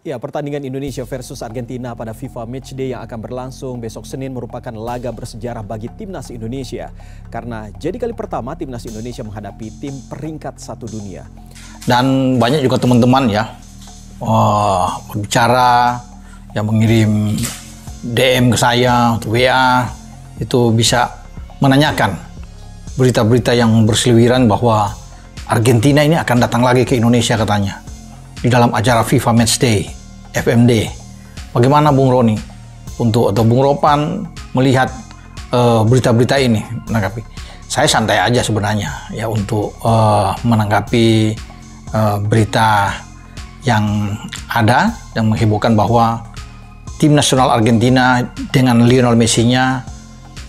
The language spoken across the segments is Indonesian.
Ya, pertandingan Indonesia versus Argentina pada FIFA Matchday yang akan berlangsung besok Senin merupakan laga bersejarah bagi timnas Indonesia. Karena jadi kali pertama timnas Indonesia menghadapi tim peringkat 1 dunia. Dan banyak juga teman-teman ya berbicara, yang mengirim DM ke saya, WA, itu bisa menanyakan berita-berita yang berseliweran bahwa Argentina ini akan datang lagi ke Indonesia katanya di dalam acara FIFA Matchday, FMD. Bagaimana Bung Roni atau Bung Ropan melihat berita-berita ini menanggapi? Saya santai aja sebenarnya ya untuk menanggapi berita yang ada yang menghebohkan bahwa tim nasional Argentina dengan Lionel Messi-nya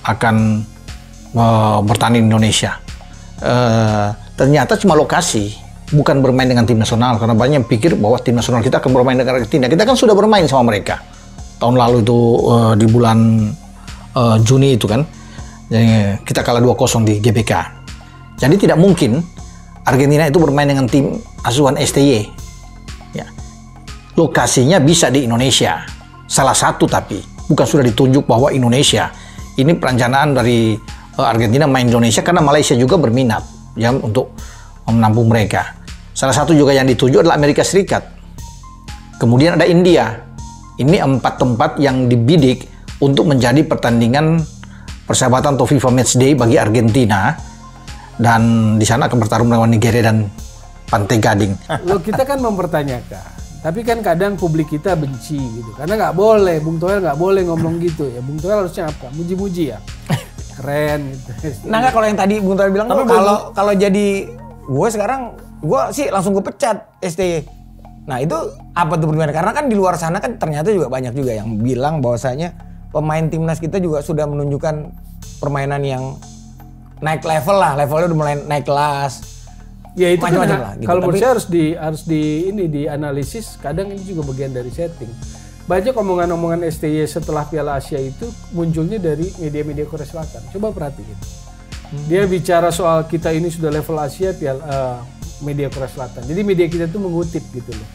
akan bertanding di Indonesia. Ternyata cuma lokasi, bukan bermain dengan tim nasional, karena banyak yang pikir bahwa tim nasional kita akan bermain dengan Argentina. Kita kan sudah bermain sama mereka tahun lalu itu di bulan Juni itu kan. Jadi, kita kalah 2-0 di GBK. Jadi tidak mungkin Argentina itu bermain dengan tim asuhan STY. Ya. Lokasinya bisa di Indonesia, salah satu, tapi bukan sudah ditunjuk bahwa Indonesia. Ini perencanaan dari Argentina main Indonesia karena Malaysia juga berminat ya untuk menampung mereka. Salah satu juga yang dituju adalah Amerika Serikat. Kemudian ada India. Ini 4 tempat yang dibidik untuk menjadi pertandingan persahabatan atau FIFA Matchday bagi Argentina. Dan di sana akan bertarung melawan Nigeria dan Pantai Gading. Loh, kita kan mempertanyakan. Tapi kan kadang publik kita benci gitu. Karena nggak boleh, Bung Toel nggak boleh ngomong gitu ya. Bung Toel harusnya apa? Muji-muji ya? Keren gitu. Nah nggak, kalau yang tadi Bung Toel bilang, kalau jadi gue sekarang, gue sih langsung kepecat STY. Nah itu apa tuh perbedaannya? Karena kan di luar sana kan ternyata juga banyak juga yang bilang bahwasanya pemain timnas kita juga sudah menunjukkan permainan yang naik level lah, levelnya udah mulai naik kelas. Ya itu kan lah, gitu. Kalau menurut saya harus dianalisis. Kadang ini juga bagian dari setting. Banyak omongan-omongan STY setelah Piala Asia itu munculnya dari media-media Korea Selatan. Coba perhatiin. Dia bicara soal kita ini sudah level Asia, media Korea Selatan. Jadi media kita itu mengutip gitu loh.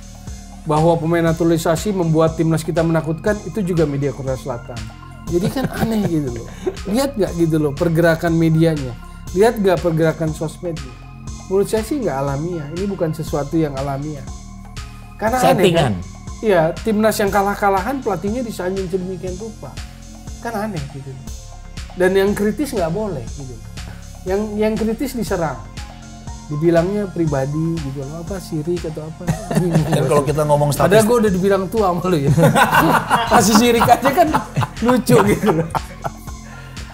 Bahwa pemain naturalisasi membuat timnas kita menakutkan, itu juga media Korea Selatan. Jadi kan aneh gitu loh. Lihat nggak gitu loh pergerakan medianya. Lihat nggak pergerakan sosmednya. Menurut saya sih nggak alamiah. Ini bukan sesuatu yang alamiah. Karena settingan. Aneh kan? Iya, timnas yang kalah-kalahan pelatihnya disanjung sedemikian rupa. Kan aneh gitu. Dan yang kritis nggak boleh gitu. Yang kritis diserang. Dibilangnya pribadi gitu, apa sirik atau apa. Dan kalau kita ngomong statistik, padahal gue udah dibilang tua sama lu ya. Masih sirik aja kan lucu gitu.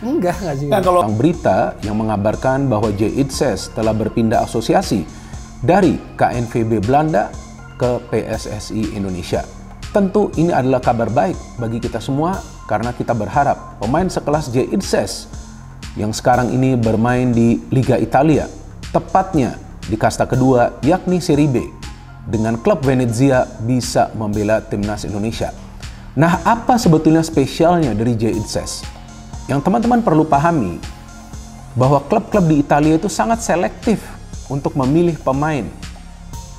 Enggak sih. Nah, kalau berita yang mengabarkan bahwa JITSES telah berpindah asosiasi dari KNVB Belanda ke PSSI Indonesia. Tentu ini adalah kabar baik bagi kita semua karena kita berharap pemain sekelas JITSES yang sekarang ini bermain di Liga Italia, tepatnya di kasta kedua yakni Serie B, dengan klub Venezia bisa membela timnas Indonesia. Nah, apa sebetulnya spesialnya dari JITSES? Yang teman-teman perlu pahami bahwa klub-klub di Italia itu sangat selektif untuk memilih pemain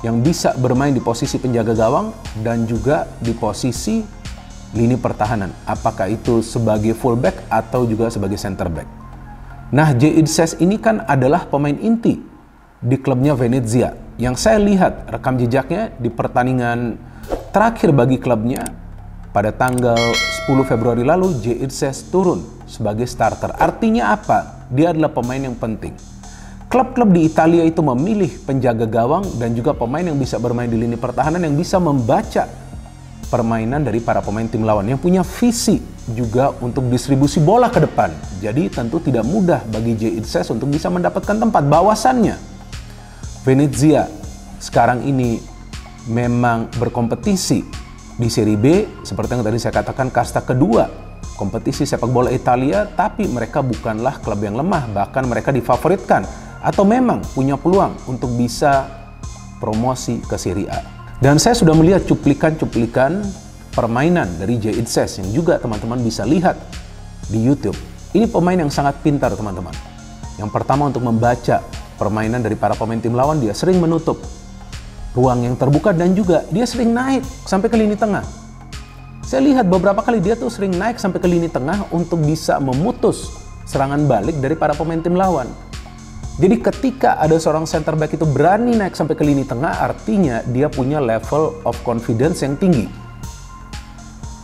yang bisa bermain di posisi penjaga gawang dan juga di posisi lini pertahanan, apakah itu sebagai fullback atau juga sebagai center back. Nah, JITSES ini kan adalah pemain inti di klubnya Venezia. Yang saya lihat rekam jejaknya di pertandingan terakhir bagi klubnya pada tanggal 10 Februari lalu, JITSES turun sebagai starter. Artinya apa? Dia adalah pemain yang penting. Klub-klub di Italia itu memilih penjaga gawang dan juga pemain yang bisa bermain di lini pertahanan, yang bisa membaca permainan dari para pemain tim lawan, yang punya visi juga untuk distribusi bola ke depan. Jadi tentu tidak mudah bagi JITSES untuk bisa mendapatkan tempat. Bahwasannya Venezia sekarang ini memang berkompetisi di Serie B, seperti yang tadi saya katakan, kasta kedua kompetisi sepak bola Italia, tapi mereka bukanlah klub yang lemah, bahkan mereka difavoritkan atau memang punya peluang untuk bisa promosi ke Serie A. Dan saya sudah melihat cuplikan-cuplikan permainan dari JITSES yang juga teman-teman bisa lihat di YouTube. Ini pemain yang sangat pintar, teman-teman. Yang pertama, untuk membaca permainan dari para pemain tim lawan, dia sering menutup ruang yang terbuka, dan juga dia sering naik sampai ke lini tengah. Saya lihat beberapa kali dia tuh sering naik sampai ke lini tengah untuk bisa memutus serangan balik dari para pemain tim lawan. Jadi ketika ada seorang center back itu berani naik sampai ke lini tengah, artinya dia punya level of confidence yang tinggi.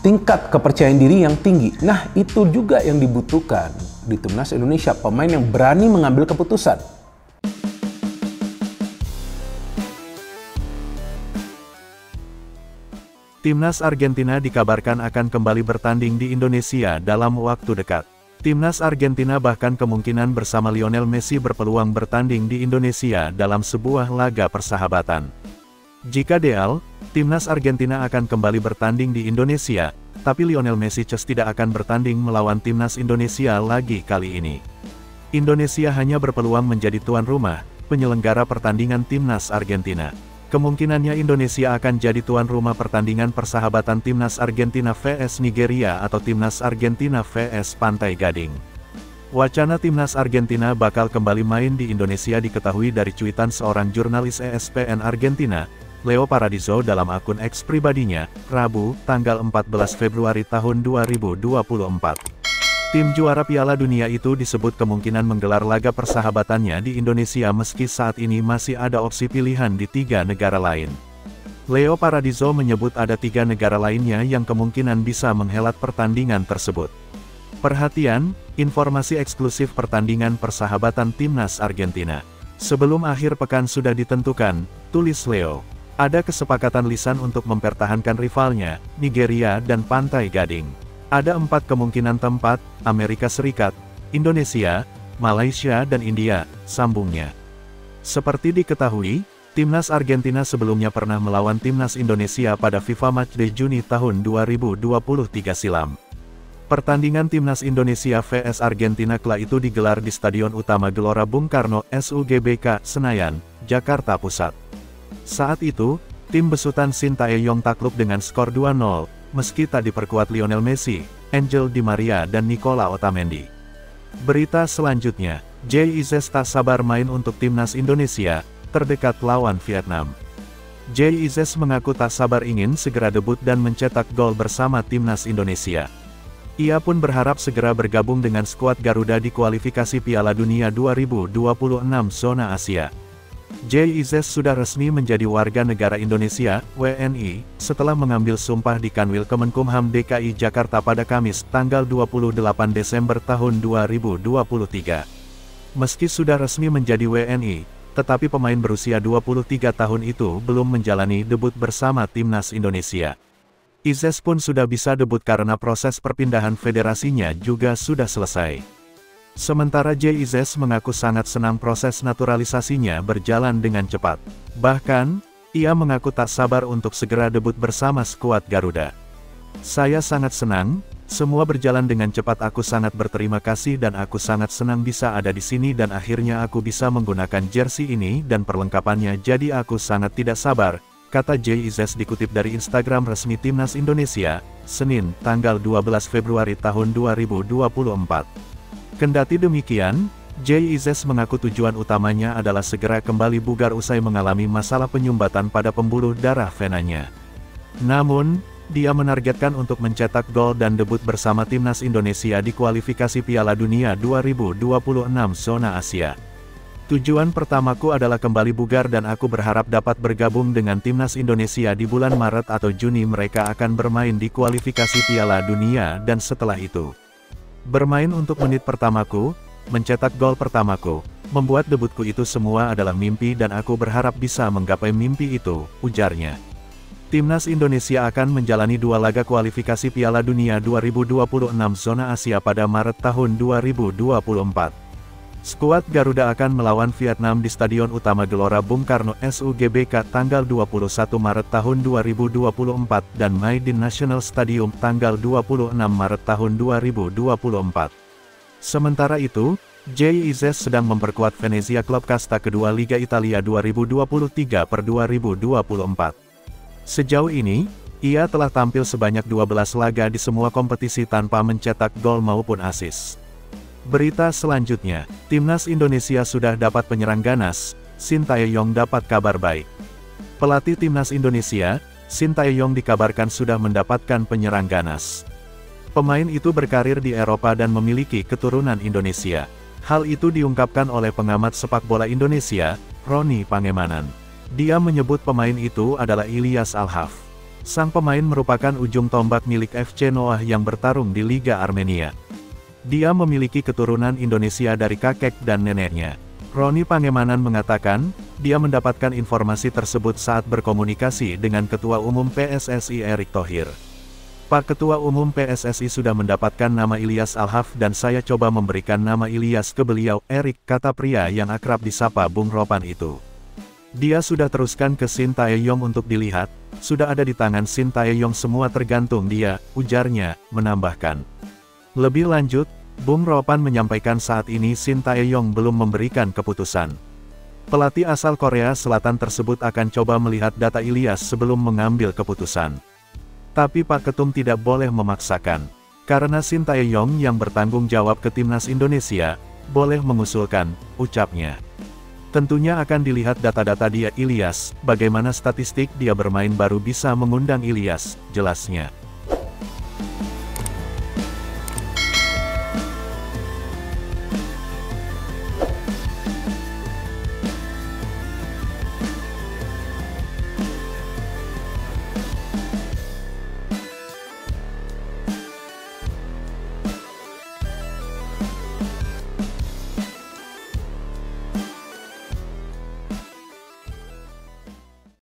Tingkat kepercayaan diri yang tinggi. Nah, itu juga yang dibutuhkan di Timnas Indonesia, pemain yang berani mengambil keputusan. Timnas Argentina dikabarkan akan kembali bertanding di Indonesia dalam waktu dekat. Timnas Argentina bahkan kemungkinan bersama Lionel Messi berpeluang bertanding di Indonesia dalam sebuah laga persahabatan. Jika ideal, Timnas Argentina akan kembali bertanding di Indonesia, tapi Lionel Messi tidak akan bertanding melawan Timnas Indonesia lagi kali ini. Indonesia hanya berpeluang menjadi tuan rumah, penyelenggara pertandingan Timnas Argentina. Kemungkinannya Indonesia akan jadi tuan rumah pertandingan persahabatan Timnas Argentina vs Nigeria atau Timnas Argentina vs Pantai Gading. Wacana Timnas Argentina bakal kembali main di Indonesia diketahui dari cuitan seorang jurnalis ESPN Argentina, Leo Paradiso dalam akun X pribadinya, Rabu, tanggal 14 Februari tahun 2024. Tim juara Piala Dunia itu disebut kemungkinan menggelar laga persahabatannya di Indonesia meski saat ini masih ada opsi pilihan di 3 negara lain. Leo Paradiso menyebut ada 3 negara lainnya yang kemungkinan bisa menghelat pertandingan tersebut. Perhatian, informasi eksklusif pertandingan persahabatan Timnas Argentina. Sebelum akhir pekan sudah ditentukan, tulis Leo. Ada kesepakatan lisan untuk mempertahankan rivalnya, Nigeria dan Pantai Gading. Ada 4 kemungkinan tempat, Amerika Serikat, Indonesia, Malaysia dan India, sambungnya. Seperti diketahui, Timnas Argentina sebelumnya pernah melawan Timnas Indonesia pada FIFA Matchday Juni tahun 2023 silam. Pertandingan Timnas Indonesia vs Argentina kala itu digelar di Stadion Utama Gelora Bung Karno, SUGBK, Senayan, Jakarta Pusat. Saat itu, tim besutan Sintayong takluk dengan skor 2-0. Meski tak diperkuat Lionel Messi, Angel Di Maria dan Nicola Otamendi. Berita selanjutnya, JIZ tak sabar main untuk Timnas Indonesia, terdekat lawan Vietnam. JIZ mengaku tak sabar ingin segera debut dan mencetak gol bersama Timnas Indonesia. Ia pun berharap segera bergabung dengan skuad Garuda di kualifikasi Piala Dunia 2026 zona Asia. JIZ sudah resmi menjadi warga negara Indonesia, WNI, setelah mengambil sumpah di Kanwil Kemenkumham DKI Jakarta pada Kamis, tanggal 28 Desember tahun 2023. Meski sudah resmi menjadi WNI, tetapi pemain berusia 23 tahun itu belum menjalani debut bersama Timnas Indonesia. Izes pun sudah bisa debut karena proses perpindahan federasinya juga sudah selesai. Sementara JIZ mengaku sangat senang proses naturalisasinya berjalan dengan cepat. Bahkan, ia mengaku tak sabar untuk segera debut bersama skuad Garuda. Saya sangat senang, semua berjalan dengan cepat, aku sangat berterima kasih dan aku sangat senang bisa ada di sini dan akhirnya aku bisa menggunakan jersey ini dan perlengkapannya, jadi aku sangat tidak sabar, kata JIZ dikutip dari Instagram resmi Timnas Indonesia, Senin, tanggal 12 Februari tahun 2024. Kendati demikian, JIZ mengaku tujuan utamanya adalah segera kembali bugar usai mengalami masalah penyumbatan pada pembuluh darah venanya. Namun, dia menargetkan untuk mencetak gol dan debut bersama Timnas Indonesia di kualifikasi Piala Dunia 2026 zona Asia. Tujuan pertamaku adalah kembali bugar dan aku berharap dapat bergabung dengan Timnas Indonesia di bulan Maret atau Juni. Mereka akan bermain di kualifikasi Piala Dunia dan setelah itu bermain untuk menit pertamaku, mencetak gol pertamaku, membuat debutku, itu semua adalah mimpi dan aku berharap bisa menggapai mimpi itu, ujarnya. Timnas Indonesia akan menjalani 2 laga kualifikasi Piala Dunia 2026 zona Asia pada Maret tahun 2024. Skuad Garuda akan melawan Vietnam di Stadion Utama Gelora Bung Karno SUGBK tanggal 21 Maret tahun 2024 dan Maidin National Stadium tanggal 26 Maret tahun 2024. Sementara itu, JIZ sedang memperkuat Venezia, klub kasta kedua Liga Italia 2023/2024. Sejauh ini, ia telah tampil sebanyak 12 laga di semua kompetisi tanpa mencetak gol maupun assist. Berita selanjutnya, Timnas Indonesia sudah dapat penyerang ganas, Sintayong dapat kabar baik. Pelatih Timnas Indonesia, Sintayong dikabarkan sudah mendapatkan penyerang ganas. Pemain itu berkarir di Eropa dan memiliki keturunan Indonesia. Hal itu diungkapkan oleh pengamat sepak bola Indonesia, Roni Pangemanan. Dia menyebut pemain itu adalah Ilyas Alhaf. Sang pemain merupakan ujung tombak milik FC Noah yang bertarung di Liga Armenia. Dia memiliki keturunan Indonesia dari kakek dan neneknya. Roni Pangemanan mengatakan, dia mendapatkan informasi tersebut saat berkomunikasi dengan Ketua Umum PSSI Erick Thohir. Pak Ketua Umum PSSI sudah mendapatkan nama Ilyas Alhaf dan saya coba memberikan nama Ilyas ke beliau, Erick, kata pria yang akrab disapa Bung Ropan itu. Dia sudah teruskan ke Sintayong untuk dilihat, sudah ada di tangan Sintayong semua tergantung dia, ujarnya, menambahkan. Lebih lanjut, Bung Ropan menyampaikan saat ini Sintayong belum memberikan keputusan. Pelatih asal Korea Selatan tersebut akan coba melihat data Ilyas sebelum mengambil keputusan. Tapi Pak Ketum tidak boleh memaksakan. Karena Sintayong yang bertanggung jawab ke Timnas Indonesia, boleh mengusulkan, ucapnya. Tentunya akan dilihat data-data dia Ilyas, bagaimana statistik dia bermain baru bisa mengundang Ilyas, jelasnya.